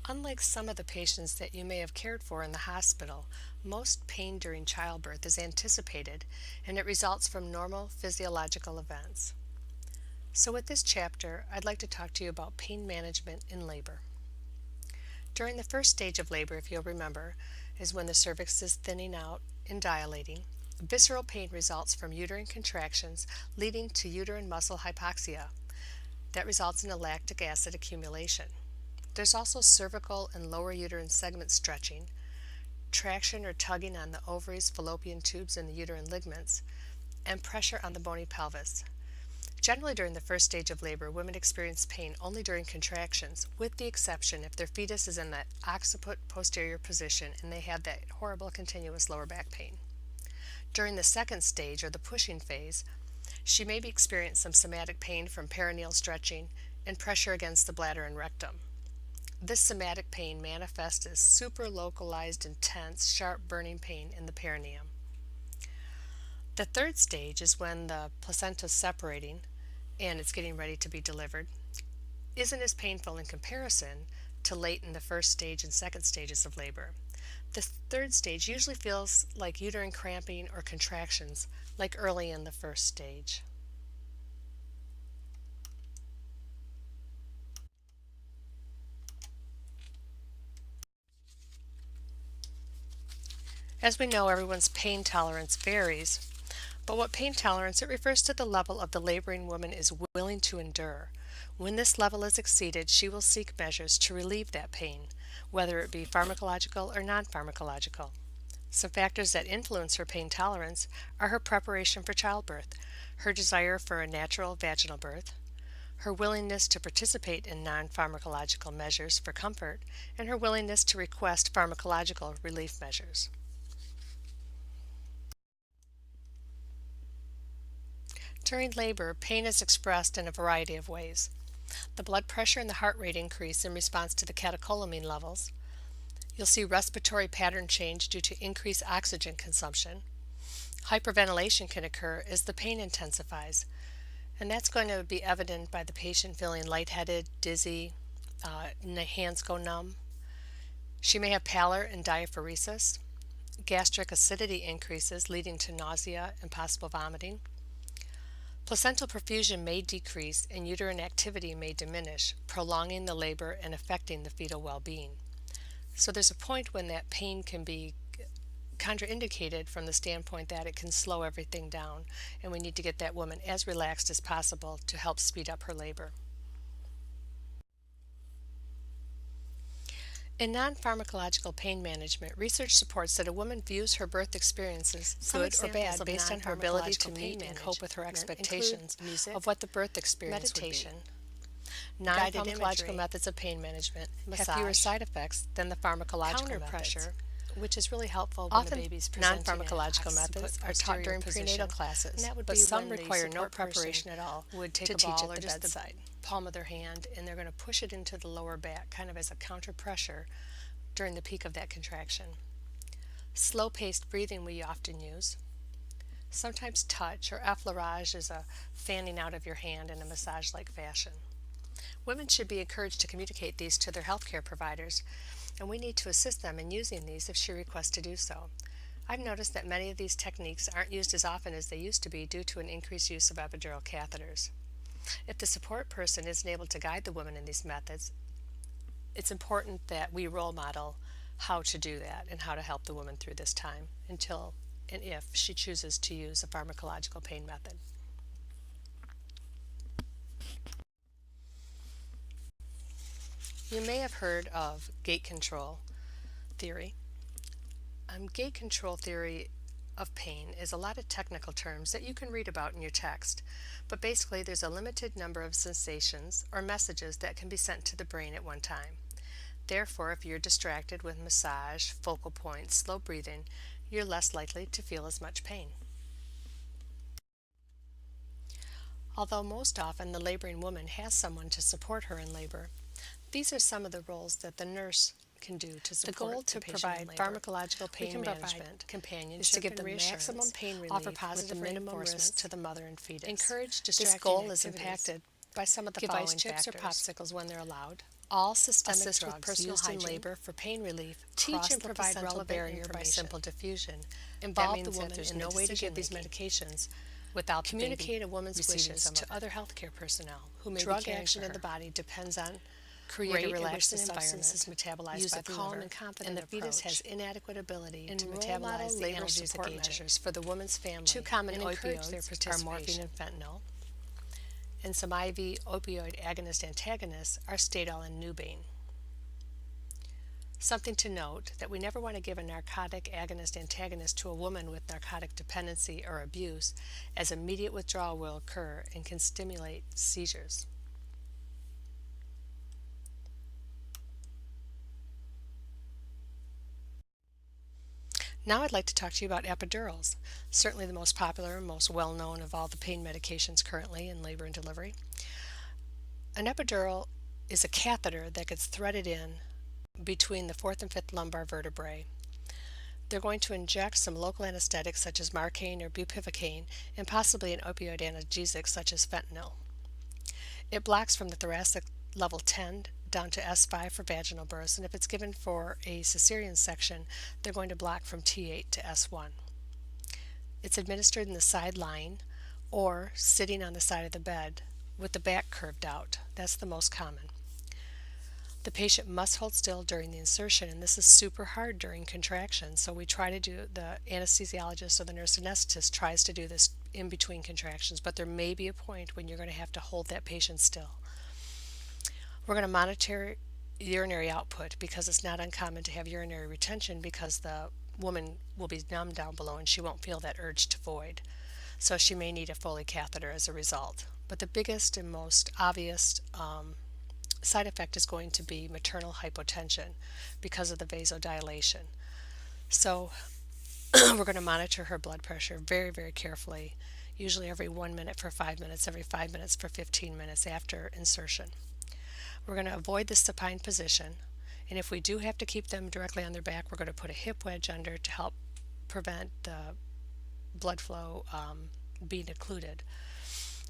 Unlike some of the patients that you may have cared for in the hospital, most pain during childbirth is anticipated and it results from normal physiological events. So with this chapter, I'd like to talk to you about pain management in labor. During the first stage of labor, if you'll remember, is when the cervix is thinning out and dilating. Visceral pain results from uterine contractions leading to uterine muscle hypoxia. That results in a lactic acid accumulation. There's also cervical and lower uterine segment stretching, traction or tugging on the ovaries, fallopian tubes, and the uterine ligaments, and pressure on the bony pelvis. Generally, during the first stage of labor, women experience pain only during contractions, with the exception if their fetus is in the occiput posterior position and they have that horrible continuous lower back pain. During the second stage, or the pushing phase, she may be experiencing some somatic pain from perineal stretching and pressure against the bladder and rectum. This somatic pain manifests as super-localized, intense, sharp burning pain in the perineum. The third stage is when the placenta is separating and it's getting ready to be delivered. Isn't as painful in comparison to late in the first stage and second stages of labor. The third stage usually feels like uterine cramping or contractions, like early in the first stage. As we know, everyone's pain tolerance varies, but what pain tolerance? It refers to the level of the laboring woman is willing to endure. When this level is exceeded, she will seek measures to relieve that pain, whether it be pharmacological or non-pharmacological. Some factors that influence her pain tolerance are her preparation for childbirth, her desire for a natural vaginal birth, her willingness to participate in non-pharmacological measures for comfort, and her willingness to request pharmacological relief measures. During labor, pain is expressed in a variety of ways. The blood pressure and the heart rate increase in response to the catecholamine levels. You'll see respiratory pattern change due to increased oxygen consumption. Hyperventilation can occur as the pain intensifies, and that's going to be evident by the patient feeling lightheaded, dizzy, and the hands go numb. She may have pallor and diaphoresis. Gastric acidity increases, leading to nausea and possible vomiting. Placental perfusion may decrease and uterine activity may diminish, prolonging the labor and affecting the fetal well-being. So there's a point when that pain can be contraindicated from the standpoint that it can slow everything down, and we need to get that woman as relaxed as possible to help speed up her labor. In non-pharmacological pain management, research supports that a woman views her birth experiences, good or bad, based on her ability to meet and cope with her expectations of what the birth experience meditation, would be. Non-pharmacological methods of pain management have fewer side effects than the pharmacological methods, which is really helpful when the baby's presenting. Non-pharmacological methods are taught during prenatal classes, but some require no preparation at all to teach at the bedside. Palm of their hand, and they're going to push it into the lower back kind of as a counter pressure during the peak of that contraction. Slow-paced breathing we often use. Sometimes touch or effleurage is a fanning out of your hand in a massage-like fashion. Women should be encouraged to communicate these to their healthcare providers, and we need to assist them in using these if she requests to do so. I've noticed that many of these techniques aren't used as often as they used to be due to an increased use of epidural catheters. If the support person isn't able to guide the woman in these methods, it's important that we role model how to do that and how to help the woman through this time until and if she chooses to use a pharmacological pain method. You may have heard of gate control theory. Gate control theory of pain is a lot of technical terms that you can read about in your text, but basically there's a limited number of sensations or messages that can be sent to the brain at one time. Therefore, if you're distracted with massage, focal points, slow breathing, you're less likely to feel as much pain. Although most often the laboring woman has someone to support her in labor, these are some of the roles that the nurse can do to support the goal to provide pharmacological pain management companionship is to give the maximum pain relief, offer positive minimum risk to the mother and fetus. Encourage distracting activities. This goal is impacted by some of the following factors. Give ice chips or popsicles when they're allowed. All systemic assist with drugs personal used in hygiene, labor for pain relief teach cross and the provide placental relevant barrier by information, simple diffusion. That involve the means that woman there's in the no way to give these decision-making medications without the baby communicate a woman's receiving wishes some to of it. other healthcare personnel who may be Drug caring action for in the her. body depends on Create a rate at which the relaxing substance is environment. metabolized Use by a the calm liver, and and confident the fetus has approach. inadequate ability to And role model metabolize the labor analgesic support agent. measures for the woman's Two family common and encourage their opioids are morphine participation. and fentanyl, and some IV opioid agonist antagonists are Stadol and Nubane. Something to note that we never want to give a narcotic agonist antagonist to a woman with narcotic dependency or abuse, as immediate withdrawal will occur and can stimulate seizures. Now I'd like to talk to you about epidurals, certainly the most popular and most well-known of all the pain medications currently in labor and delivery. An epidural is a catheter that gets threaded in between the fourth and fifth lumbar vertebrae. They're going to inject some local anesthetics such as Marcaine or bupivacaine and possibly an opioid analgesic such as fentanyl. It blocks from the thoracic level 10 down to S5 for vaginal births, and if it's given for a cesarean section, they're going to block from T8 to S1. It's administered in the side lying or sitting on the side of the bed with the back curved out. That's the most common. The patient must hold still during the insertion, and this is super hard during contraction. So we try to do, the anesthesiologist or the nurse anesthetist tries to do this in between contractions, but there may be a point when you're going to have to hold that patient still. We're going to monitor urinary output because it's not uncommon to have urinary retention because the woman will be numb down below and she won't feel that urge to void. So she may need a Foley catheter as a result. But the biggest and most obvious side effect is going to be maternal hypotension because of the vasodilation. So we're going to monitor her blood pressure very, very carefully, usually every 1 minute for 5 minutes, every 5 minutes for 15 minutes after insertion. We're going to avoid the supine position, and if we do have to keep them directly on their back, we're going to put a hip wedge under to help prevent the blood flow being occluded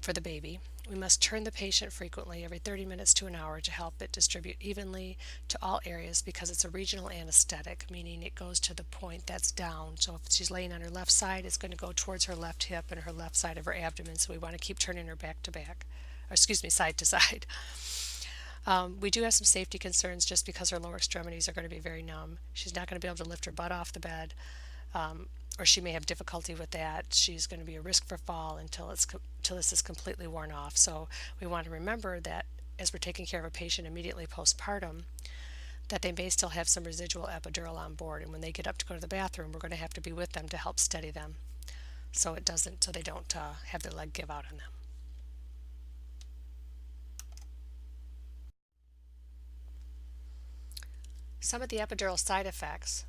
for the baby. We must turn the patient frequently, every 30 minutes to an hour, to help it distribute evenly to all areas because it's a regional anesthetic, meaning it goes to the point that's down. So if she's laying on her left side, it's going to go towards her left hip and her left side of her abdomen. So we want to keep turning her back to back, or excuse me, side to side. We do have some safety concerns just because her lower extremities are going to be very numb. She's not going to be able to lift her butt off the bed. Or she may have difficulty with that. She's going to be a risk for fall until this is completely worn off. So we want to remember that as we're taking care of a patient immediately postpartum, that they may still have some residual epidural on board, and when they get up to go to the bathroom, we're going to have to be with them to help steady them, so they don't have their leg give out on them. Some of the epidural side effects.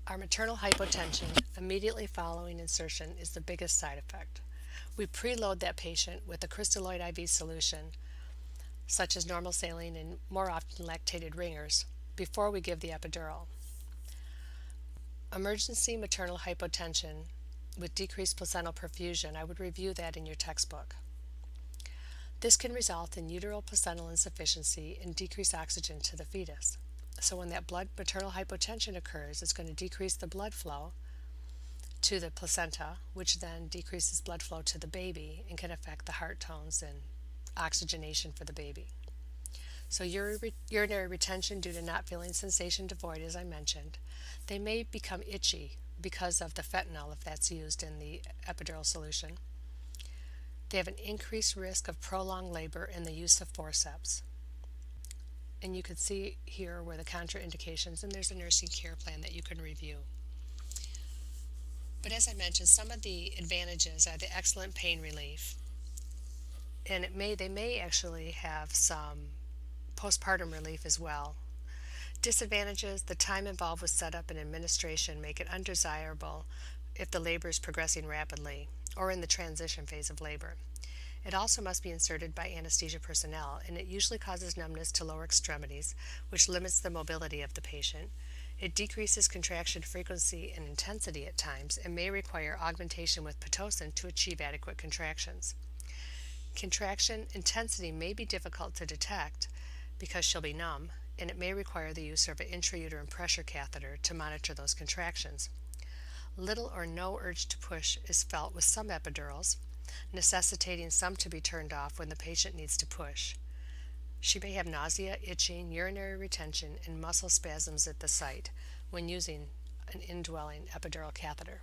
Our maternal hypotension immediately following insertion is the biggest side effect. We preload that patient with a crystalloid IV solution, such as normal saline and more often lactated ringers, before we give the epidural. Emergency maternal hypotension with decreased placental perfusion, I would review that in your textbook. This can result in uteral placental insufficiency and decreased oxygen to the fetus. So when that maternal hypotension occurs, it's going to decrease the blood flow to the placenta, which then decreases blood flow to the baby and can affect the heart tones and oxygenation for the baby. So urinary retention due to not feeling sensation to void, as I mentioned. They may become itchy because of the fentanyl if that's used in the epidural solution. They have an increased risk of prolonged labor in the use of forceps. And you can see here where the contraindications, and there's a nursing care plan that you can review. But as I mentioned, some of the advantages are the excellent pain relief, and they may actually have some postpartum relief as well. Disadvantages: the time involved with setup and administration make it undesirable if the labor is progressing rapidly or in the transition phase of labor. It also must be inserted by anesthesia personnel, and it usually causes numbness to lower extremities, which limits the mobility of the patient. It decreases contraction frequency and intensity at times and may require augmentation with Pitocin to achieve adequate contractions. Contraction intensity may be difficult to detect because she'll be numb, and it may require the use of an intrauterine pressure catheter to monitor those contractions. Little or no urge to push is felt with some epidurals, necessitating some to be turned off when the patient needs to push. She may have nausea, itching, urinary retention, and muscle spasms at the site when using an indwelling epidural catheter.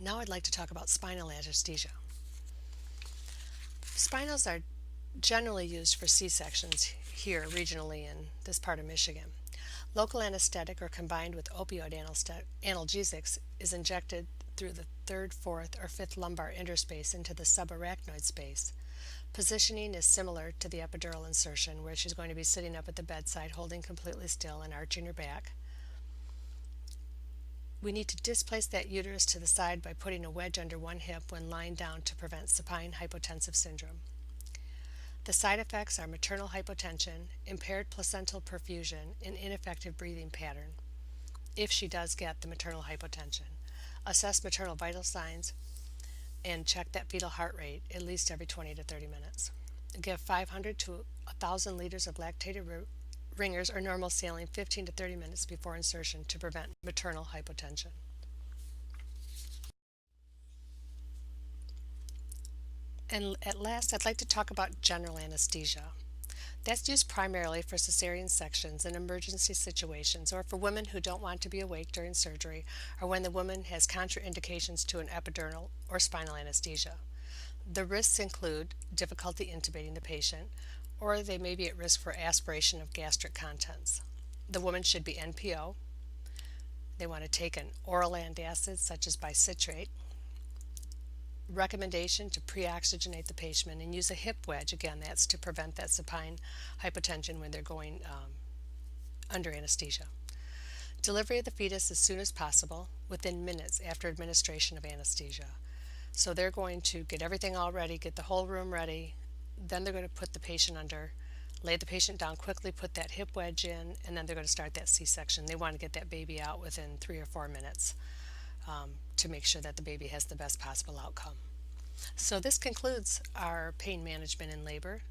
Now I'd like to talk about spinal anesthesia. Spinals are generally used for C-sections here regionally in this part of Michigan. Local anesthetic or combined with opioid analgesics is injected through the third, fourth, or fifth lumbar interspace into the subarachnoid space. Positioning is similar to the epidural insertion, where she's going to be sitting up at the bedside holding completely still and arching her back. We need to displace that uterus to the side by putting a wedge under one hip when lying down to prevent supine hypotensive syndrome. The side effects are maternal hypotension, impaired placental perfusion, and ineffective breathing pattern, if she does get the maternal hypotension. Assess maternal vital signs and check that fetal heart rate at least every 20 to 30 minutes. Give 500 to 1,000 liters of lactated ringers or normal saline 15 to 30 minutes before insertion to prevent maternal hypotension. And at last, I'd like to talk about general anesthesia. That's used primarily for cesarean sections in emergency situations, or for women who don't want to be awake during surgery, or when the woman has contraindications to an epidural or spinal anesthesia. The risks include difficulty intubating the patient, or they may be at risk for aspiration of gastric contents. The woman should be NPO. They want to take an oral antacid such as bicitrate. Recommendation to pre-oxygenate the patient and use a hip wedge. Again, that's to prevent that supine hypotension when they're going under anesthesia. Delivery of the fetus as soon as possible, within minutes after administration of anesthesia. So they're going to get everything all ready, get the whole room ready, then they're going to put the patient under, lay the patient down quickly, put that hip wedge in, and then they're going to start that C-section. They want to get that baby out within 3 or 4 minutes to make sure that the baby has the best possible outcome. So this concludes our pain management in labor.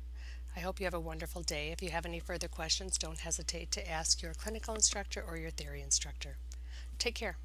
I hope you have a wonderful day. If you have any further questions, don't hesitate to ask your clinical instructor or your theory instructor. Take care.